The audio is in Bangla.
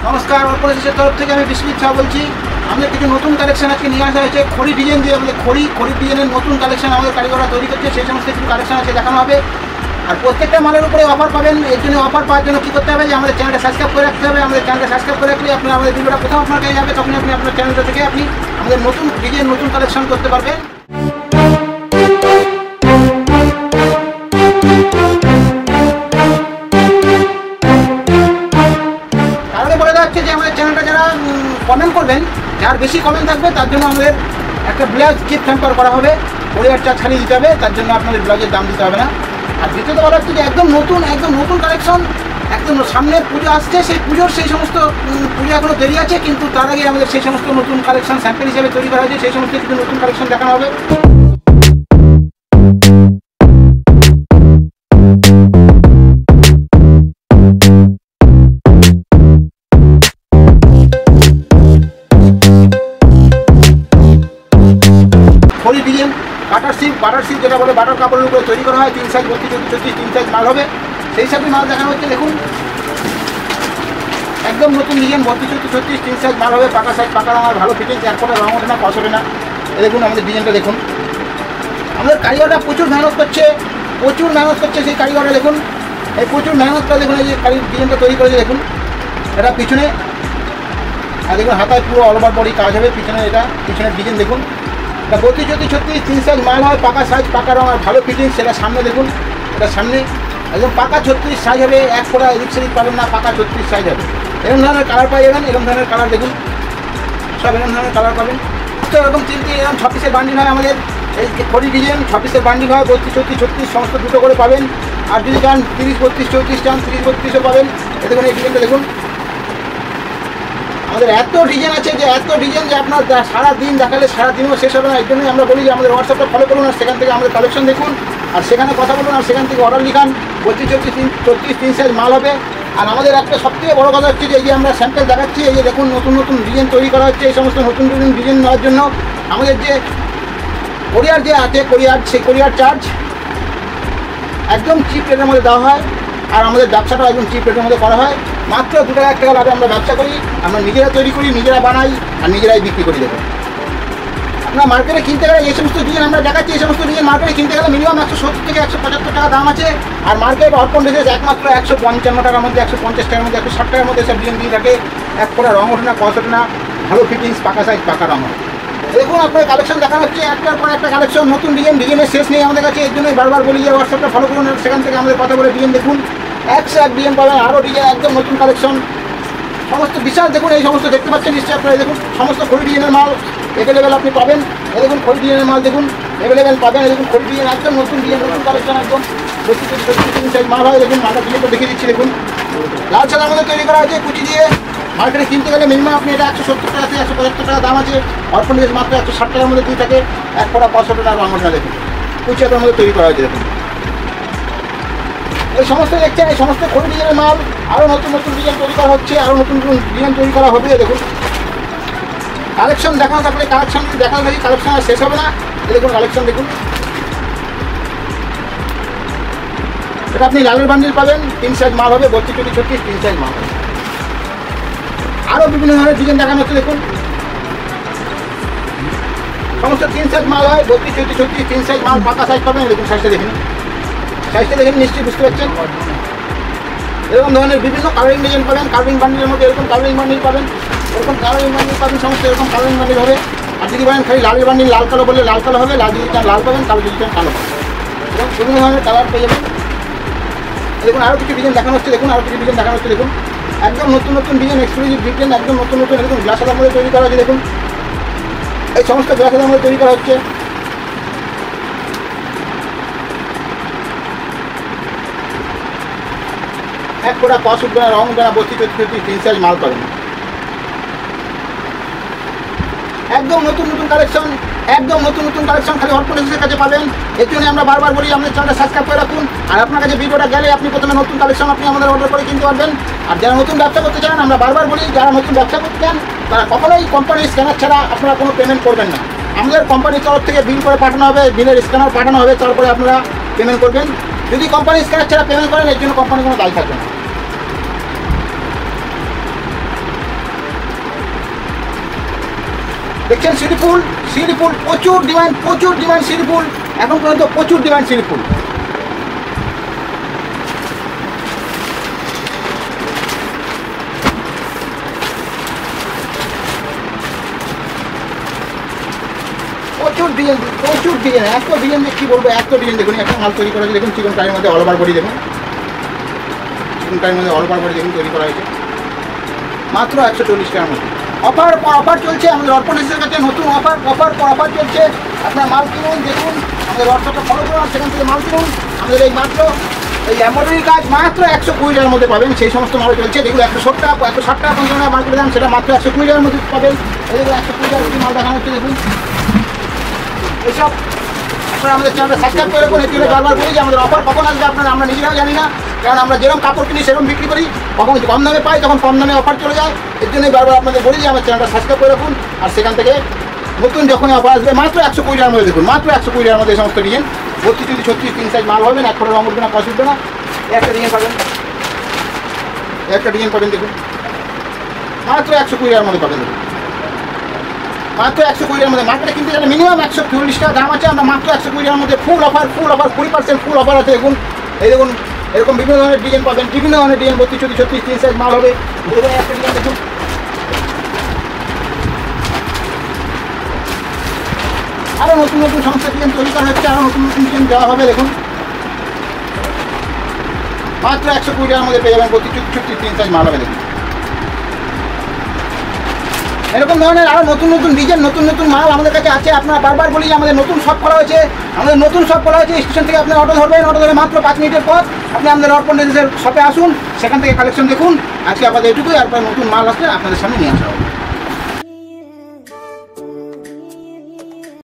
নমস্কার, অর্পণের তরফ থেকে আমি বিশ্বজিৎ শাহ বলছি। আমাদের কিছু নতুন কালেকশন আজকে নিয়ে আসা হয়েছে। খড়ি ডিজাইন দিয়ে আমাদের খড়ি ডিজাইনের নতুন কালেকশন আমাদের কারিগররা তৈরি করছে, সেই সমস্ত কিছু কালেকশন আছে দেখানো হবে। আর প্রত্যেকটা মালের উপরে অফার পাবেন। এর জন্য অফার পাওয়ার জন্য কী করতে হবে, যে আমাদের চ্যানেলটা সাবস্ক্রাইব করে রাখতে হবে। আমাদের চ্যানেলটা সাবস্ক্রাইব করে রাখলে আপনার আমাদের ভিডিওটা প্রথম আপনার কাছে যাবে, তখন আপনি আপনার চ্যানেলটা থেকে আপনি আমাদের নতুন ডিজাইন নতুন কালেকশন করতে পারবেন। তাহলে বলে দেওয়া হচ্ছে যে আমাদের চ্যানেলটা যারা কমেন্ট করবেন, যার বেশি কমেন্ট থাকবে তার জন্য আমাদের একটা ব্লাউজ গিফট হ্যাম্পার করা হবে। কোরিয়ার চার্জ খালি দিতে হবে, তার জন্য আপনাদের ব্লাউজের দাম দিতে হবে না। আর দ্বিতীয়ত বলা হচ্ছে যে একদম নতুন কালেকশন, একদম সামনে পুজো আসছে, সেই পুজোর সেই সমস্ত পুজো এখনো দেরি আছে, কিন্তু তার আগে আমাদের সেই সমস্ত নতুন কালেকশন স্যাম্পল হিসেবে তৈরি করা হয়েছে, সেই সমস্ত কিছু নতুন কালেকশন দেখানো হবে। খড়ি ডিজাইন বাটার সিল্ক যেটা বলে, বাটার কাপড়ের উপরে তৈরি করা হয়। 3 সাইজ 32, 34, 3 সাইজ মাল হবে। সেই সাথে মাল দেখানো হচ্ছে, দেখুন একদম নতুন ডিজাইন 32, 34, 3 সাইজ মাল হবে। পাকা সাইজ, পাকা রঙ, ভালো ফিটিংস, এক ফোঁটা রঙ ওঠে না, কষ ওঠে না। দেখুন আমাদের ডিজাইনটা দেখুন। আমাদের কারিগররা প্রচুর মেহনত করছে সেই কারিগররা দেখুন, এই প্রচুর মেহনত করে দেখুন এই যে ডিজাইনটা তৈরি করেছে। দেখুন এটা পিছনে, আর দেখুন হাতায় পুরো অল ওভার বডি কাজ হবে। পিছনের ডিজাইন দেখুন, এটা 32, 34, 3 সাইজ মাল হয়। পাকা সাইজ, পাকা রঙ আর ভালো ফিটিংস। সেটা সামনে দেখুন, এটা সামনে একদম পাকা 36 সাইজ হবে। এক ফোঁটা এদিক সেদিক পাবেন না, পাকা 36 সাইজ হবে। এরকম ধরনের কালার পাই যাবেন, এরকম ধরনের কালার দেখুন, সব এরকম ধরনের কালার পাবেন। তো এরকম 3 এরকম 6 পিসের বান্ডিল হয় আমাদের। এই খড়ি ডিজাইন 6 পিসের বান্ডিল হয়। 32, 34, 36 সমস্ত দুটো করে পাবেন। আর যদি চান 30, 32, 34 চান 30, 32ও পাবেন। এ দেখুন এই ডিজাইনটা দেখুন। আমাদের এত ডিজাইন আছে যে আপনার সারা দিন দেখালে সারা দিনও শেষ হবে না। এই জন্যই আমরা বলি যে আমাদের হোয়াটসঅ্যাপটা ফলো করুন, আর সেখান থেকে আমাদের কালেকশন দেখুন, আর সেখানে কথা বলুন, আর সেখান থেকে অর্ডার লিখান। 32, 34, 3 সাইজ মাল হবে। আর আমাদের একটা সবথেকে বড় কথা হচ্ছে যে এই যে আমরা স্যাম্পল দেখাচ্ছি, এই যে দেখুন নতুন ডিজাইন তৈরি করা হচ্ছে। এই সমস্ত নতুন ডিজাইন নেওয়ার জন্য আমাদের যে কোরিয়ার যে আছে সেই কোরিয়ার চার্জ একদম চিপ রেটের মধ্যে দেওয়া হয়। আর আমাদের ব্যবসাটাও একদম চিপ রেটের মধ্যে করা হয়। মাত্র 2 টাকা 1 টাকা লাভে আমরা ব্যবসা করি। আমরা নিজেরা তৈরি করি, নিজেরা বানাই, আর নিজেরাই বিক্রি করি। দেখুন আপনার মার্কেটে কিনতে গেলে এই সমস্ত ডিজাইন আমরা দেখাচ্ছি, এই সমস্ত ডিজাইন মার্কেটে কিনতে গেলে মিনিমাম 170 থেকে 175 টাকা দাম আছে। আর মার্কেট অর্পণ রেখেছে একমাত্র 155 টাকার মধ্যে, 150 টাকার মধ্যে, 160 টাকার মধ্যে সব ডিজাইন দিয়ে থাকে। এক ফোঁটা রঙ ওঠে না, কষ ওঠে না, ভালো ফিটিংস, পাকা সাইজ, পাকা রঙ। দেখুন আপনার কালেকশন দেখানো হচ্ছে, একটার পর একটা কালেকশন, নতুন ডিজাইনের শেষ নেই আমাদের কাছে। এই জন্যই বারবার বলি যে হোয়াটসঅ্যাপটা ফলো করুন, সেখান থেকে আমাদের কথা বলে ডিজাইন দেখুন। 101 ডিজাইন পাবেন, আরও ডিজাইন, একদম নতুন কালেকশন সমস্ত বিশাল। দেখুন এই সমস্ত দেখতে পাচ্ছেন নিশ্চয়ই আপনারা। দেখুন সমস্ত খড়ি ডিজাইনের মাল অ্যাভেলেবেল আপনি পাবেন। এই দেখুন খড়ি ডিজাইনের মাল দেখুন অ্যাভেলেবেল পাবেন। দেখুন খড়ি ডিজাইন একদম নতুন ডিজাইন, নতুন কালেকশন, একদম 32, 34, 3 সাইজ মাল হয়। দেখুন মালটা ডিজাইনটা দেখিয়ে দিচ্ছি। দেখুন লাল সাদার মধ্যে তৈরি করা হয়েছে কুচি দিয়ে। মার্কেটে কিনতে গেলে মিনিমাম আপনি এটা 170 টাকা থেকে 175 টাকা দাম আছে। অর্পণ ড্রেস মাত্র 160 টাকার মধ্যে দিয়ে থাকে। এক ফোঁটা 500 টাকা রঙ ওঠে না। দেখুন কুচি হাতের মধ্যে তৈরি করা হয়েছে। দেখুন এই সমস্ত দেখছেন, এই সমস্ত খড়ি ডিজাইনের মাল। আরও নতুন ডিজাইন তৈরি করা হচ্ছে, আরও নতুন ডিজাইন তৈরি করা হবে। দেখুন কালেকশন দেখানো থাকলে, কালেকশন যদি দেখানো থাকি কালেকশন আর শেষ হবে না। দেখুন কালেকশন দেখুন, এটা আপনি লালের বান্ডিল পাবেন। 3 সাইজ মাল হবে, 32, 34, 3 সাইজ মাল হবে। আরও বিভিন্ন ধরনের ডিজাইন দেখানো হচ্ছে। দেখুন সমস্ত 3 সাইজ মাল হয়, 32, 34, 3 সাইজ মাল, পাকা সাইজ পাবেন। দেখুন সাইজটা দেখুন নিশ্চয়ই বুঝতে পারছেন। এরকম ধরনের বিভিন্ন কালারিং ডিজাইন পাবেন। কালারিং বান্ডিলের মধ্যে এরকম কালারিং বান্ডিল পাবেন, এরকম কালারিং বান্ডিল পাবেন, সমস্ত এরকম কালারিং বান্ডিল হবে। আর যদি বলেন খালি লালের বান্ডিল, লাল কালো বললে লাল কালো হবে, লাল যদি চান লাল পাবেন, কালো যদি চান কালো পাবেন। এবং বিভিন্ন ধরনের কালার পেয়ে যাবেন। দেখুন আরও কিছু ডিজাইন দেখানো হচ্ছে। দেখুন একদম নতুন ডিজাইন, এক্সক্লুসিভ ডিজাইন, একদম নতুন। দেখুন গ্লাসের মধ্যে তৈরি করা হচ্ছে। দেখুন এই সমস্ত গ্লাসের মধ্যে তৈরি করা হচ্ছে। এক ফোঁটা কষ উঠবে না, রঙ উঠবে না, 32, 34, 3 সাইজ মাল পাবেন। একদম নতুন কালেকশন, খালি অর্পণের কাছে পাবেন। এর জন্য আমরা বারবার বলি আমাদের চ্যানেলটা সাবস্ক্রাইব করে রাখুন। আর আপনার কাছে ভিডিওটা গেলে আপনি প্রথমে নতুন কালেকশন আপনি আমাদের অর্ডার করে কিনতে পারবেন। আর যারা নতুন ব্যবসা করতে চান, আমরা বারবার বলি যারা নতুন ব্যবসা করতে চান তারা কখনোই কোম্পানির স্ক্যানার ছাড়া আপনারা কোনো পেমেন্ট করবেন না। আমাদের কোম্পানির তরফ থেকে বিল করে পাঠানো হবে, বিলের স্ক্যানার পাঠানো হবে, তারপরে আপনারা পেমেন্ট করবেন। যদি কোম্পানির স্ক্যানার ছাড়া পেমেন্ট করেন, এর জন্য কোম্পানি কোনো দায়ী থাকবে না। দেখছেন সিঁড়িফুল, সিঁড়িফুল প্রচুর ডিমান্ড সিঁড়িফুল, এখন পর্যন্ত প্রচুর ডিমান্ড সিঁড়িফুল। প্রচুর ডিজাইন, এত ডিজাইন কী বলবো, এত ডিজাইন দেখুন। একটা মাল তৈরি করা হয়েছে দেখুন, চিকন কারির মধ্যে অল ওভার বডি দেখুন, চিকন কারির মধ্যে অল ওভার বডি দেখুন তৈরি করা হয়েছে মাত্র 140 টাকার মধ্যে। অফার চলছে আমাদের অর্পণ এসের কাছে, নতুন অফার চলছে। আপনার মাল কিনুন, দেখুন আমাদের হোয়াটসঅ্যাপটা ফলো করুন, সেখান থেকে মাল কিনুন। আমাদের এই মাত্র এই এমব্রয়ডারি কাজ মাত্র 120 টাকার মধ্যে পাবেন, সেই সমস্ত মাল চলছে। যেগুলো 160 টাকা 160 টাকা 50 টাকা মাল করে দাম, সেটা মাত্র 120 টাকার মধ্যে পাবেন। এগুলো 120 টাকার মাল দেখানো হচ্ছে দেখুন। এইসব আপনারা আমাদের চ্যানেলটা সাবস্ক্রাইব করে রাখুন। এটি বারবার বলি যে আমাদের অফার কখন আসবে আপনারা আমরা নিজেরাও জানি না, কারণ আমরা যেরকম কাপড় কিনি সেরকম বিক্রি করি। কখন কম দামে পাই তখন কম দামে অফার চলে যায়। এর জন্যই বারবার আপনাদের বলি যে আমার চ্যানেলটা সাবস্ক্রাইব করে রাখুন। আর সেখান থেকে নতুন যখন অফার আসবে মাত্র 120 টাকার মধ্যে দেখুন, মাত্র 120 টাকার মধ্যে এই সমস্ত ডিজাইন 32 36 3 সাইজ মাল হবেন। এক করে রঙ উঠবে না, কষ উঠবে না। একটা ডিজাইন পাবেন, দেখুন মাত্র 120 টাকার মধ্যে পাবেন দেখুন, মাত্র 120 টাকার মধ্যে। মার্কেটে কিনতে গেলে মিনিমাম 140 টাকা দাম আছে, আমরা মাত্র 120 টাকার মধ্যে ফুল অফার 20% ফুল অফার আছে দেখুন। এই দেখুন এরকম বিভিন্ন ধরনের ডিজাইন পাবেন, বিভিন্ন ধরনের ডিজাইন 32 36 3 সাইজ মাল হবে। একটা ডিজাইন দেখুন, আরও নতুন সংস্থা ডিজাইন তৈরি করা হচ্ছে, আরও নতুন ডিজাইন দেওয়া হবে দেখুন। মাত্র 120 টাকার মধ্যে পেয়ে যাবেন 32 36 3 সাইজ মাল হবে দেখুন। এরকম ধরনের আরও নতুন ডিজাইন নতুন মাল আমাদের কাছে আছে। আপনারা বারবার বলি যে আমাদের নতুন শপ খোলা হয়েছে, স্টেশন থেকে আপনার অটো ধরবেন, অটো ধরে মাত্র 5 মিনিটের পর আপনি আমাদের অর্পণ ড্রেসের শপে আসুন, সেখান থেকে কালেকশন দেখুন। আজকে আপনাদের এটুকুই, আর নতুন মাল আসলে আপনাদের সামনে নিয়ে আসা হবে।